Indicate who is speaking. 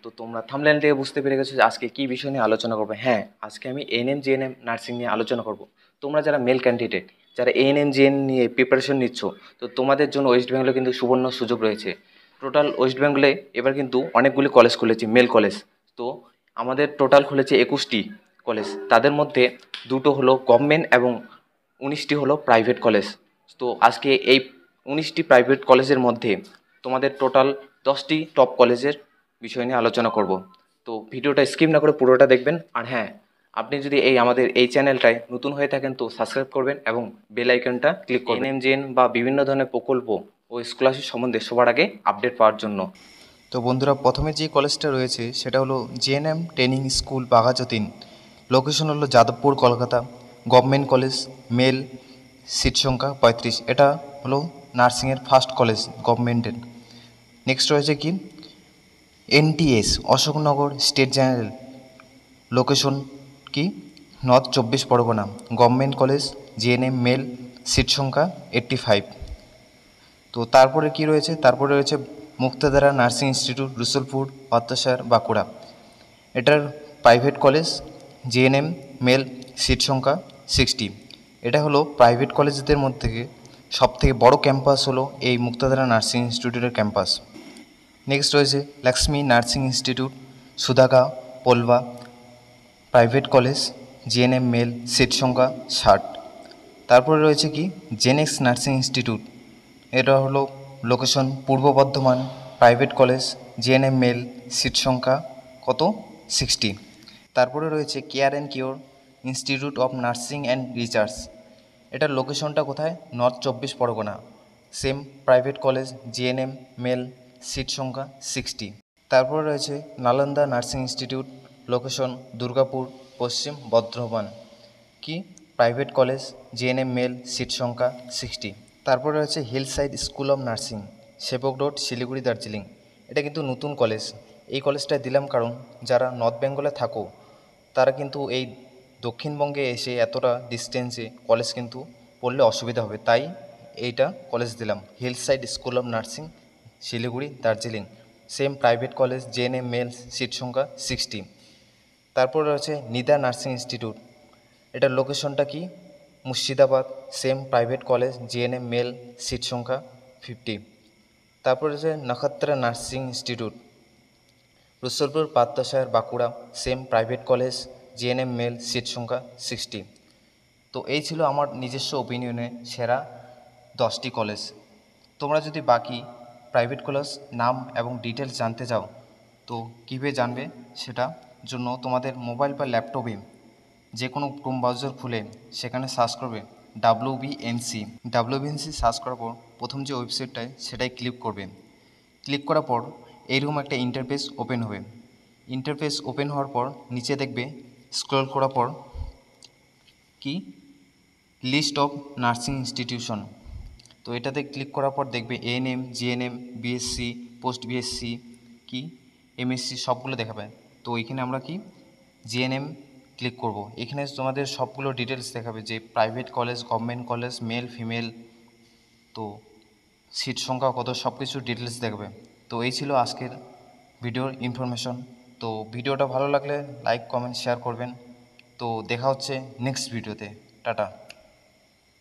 Speaker 1: তো তোমরা থাম্বনেল থেকে বুঝতে পেরে গেছো যে আজকে কী বিষয় নিয়ে আলোচনা করবো। হ্যাঁ, আজকে আমি এএনএম জিএনএম নার্সিং নিয়ে আলোচনা করব। তোমরা যারা মেল ক্যান্ডিডেট, যারা এএনএম জিএন নিয়ে প্রিপারেশন নিচ্ছ, তো তোমাদের জন্য ওয়েস্ট বেঙ্গলে কিন্তু সুবর্ণ সুযোগ রয়েছে। টোটাল ওয়েস্ট বেঙ্গলে এবার কিন্তু অনেকগুলি কলেজ খুলেছে, মেল কলেজ। তো আমাদের টোটাল খুলেছে 21টি কলেজ, তাদের মধ্যে দুটো হলো গভর্নমেন্ট এবং 19টি হলো প্রাইভেট কলেজ। তো আজকে এই 19টি প্রাইভেট কলেজের মধ্যে তোমাদের টোটাল 10টি টপ কলেজের বিষয় নিয়ে আলোচনা করব। তো ভিডিওটা স্কিপ না করে পুরোটা দেখবেন। আর হ্যাঁ, আপনি যদি আমাদের এই চ্যানেলটায় নতুন হয়ে থাকেন তো সাবস্ক্রাইব করবেন এবং বেল আইকনটা ক্লিক করবেন এনএমজেএন বা বিভিন্ন ধরনের প্রকল্প ও স্কলারশিপ সম্বন্ধে সবার আগে আপডেট পাওয়ার জন্য।
Speaker 2: তো বন্ধুরা, প্রথমে যে কলেজটা রয়েছে সেটা হলো JNM training school Baghajatin. Location হলো Jadavpur, Kolkata. Government college, male, seat সংখ্যা 35। এটা হলো নার্সিংয়ের ফার্স্ট কলেজ গভর্নমেন্টের। নেক্সট রয়েছে কি NTS Ashoknagar state general. Location কি north 24 Pargana. Government college, GNM male, seat সংখ্যা 85। তো তারপরে কি রয়েছে, তারপরে রয়েছে মুক্তাধারা নার্সিং ইনস্টিটিউট, রসুলপুর, পাত্রসার, বাঁকুড়া। এটার private college, GNM male, seat সংখ্যা 60। এটা হলো প্রাইভেট কলেজদের মধ্যে থেকে সবথেকে বড় ক্যাম্পাস হলো এই মুক্তাধারা নার্সিং ইনস্টিটিউটের ক্যাম্পাস। নেক্সট রয়েছে Lakshmi nursing institute, Sudhagaon, Polba. Private college, GNM male, seat সংখ্যা 60। তারপরে রয়েছে কি জেনেক্স নার্সিং ইনস্টিটিউট। এটা হলো location Purba Bardhaman. Private college, GNM male, seat সংখ্যা কত 60। তারপরে রয়েছে care and cure institute of nursing and research. এটার লোকেশনটা কোথায়, north 24 Parganas. Same private college, GNM male, seat সংখ্যা 60। তারপরে রয়েছে Nalanda nursing institute, location Durgapur, Paschim Bardhaman. কি private college, GNM male, seat সংখ্যা 60। তারপরে রয়েছে hillside school of nursing, Sevoke road, Siliguri, Darjeeling. এটা কিন্তু নতুন কলেজ। এই কলেজটায় দিলাম কারণ যারা নর্থ বেঙ্গলে থাকো তারা কিন্তু এই দক্ষিণবঙ্গে এসে এতটা ডিস্টেন্সে কলেজ কিন্তু পড়লে অসুবিধা হবে, তাই এইটা কলেজ দিলাম hillside school of nursing, Siliguri, Darjeeling. Same private college, GNM male, seat সংখ্যা 60। তারপর রয়েছে নিদা নার্সিং ইনস্টিটিউট। এটার লোকেশনটা কি Murshidabad. Same private college, GNM male, seat সংখ্যা 50। তারপর রয়েছে Nakshatra nursing institute, Rasulpur, Patrasayer, Bankura. Same private college, GNM male, seat সংখ্যা 60। তো এই ছিল আমার নিজস্ব ওপিনিয়নে সেরা 10টি কলেজ। তোমরা যদি বাকি প্রাইভেট কলেজ নাম এবং ডিটেলস জানতে চাও তো কীভাবে জানবে, সেটা জন্য তোমাদের মোবাইল বা ল্যাপটপে যে কোনো ক্রোম ব্রাউজার খুলে সেখানে সার্চ করবে ডাব্লিউবিএনসি সার্চ করার পর প্রথম যে ওয়েবসাইটটায় সেটাই ক্লিক করবে। ক্লিক করার পর এইরকম একটা ইন্টারফেস ওপেন হবে। ইন্টারফেস ওপেন হওয়ার পর নিচে দেখবে স্ক্রল করার পর কি লিস্ট অফ নার্সিং ইনস্টিটিউশন। তো এটাতে ক্লিক করার পর দেখবে ANM, GNM, BSc, post BSc, কি এমএসসি সবগুলো দেখাবে। তো এখানে আমরা কি জিএনএম ক্লিক করব। এখানে তোমাদের সবগুলো ডিটেলস দেখাবে যে private college, government college, male, female, তো সিট সংখ্যা কত, সব কিছু ডিটেলস দেখবে। তো এই ছিল আজকের ভিডিওর ইনফরমেশন। তো ভিডিওটা ভালো লাগলে লাইক, কমেন্ট, শেয়ার করবেন। তো দেখা হচ্ছে নেক্সট ভিডিওতে। টাটা।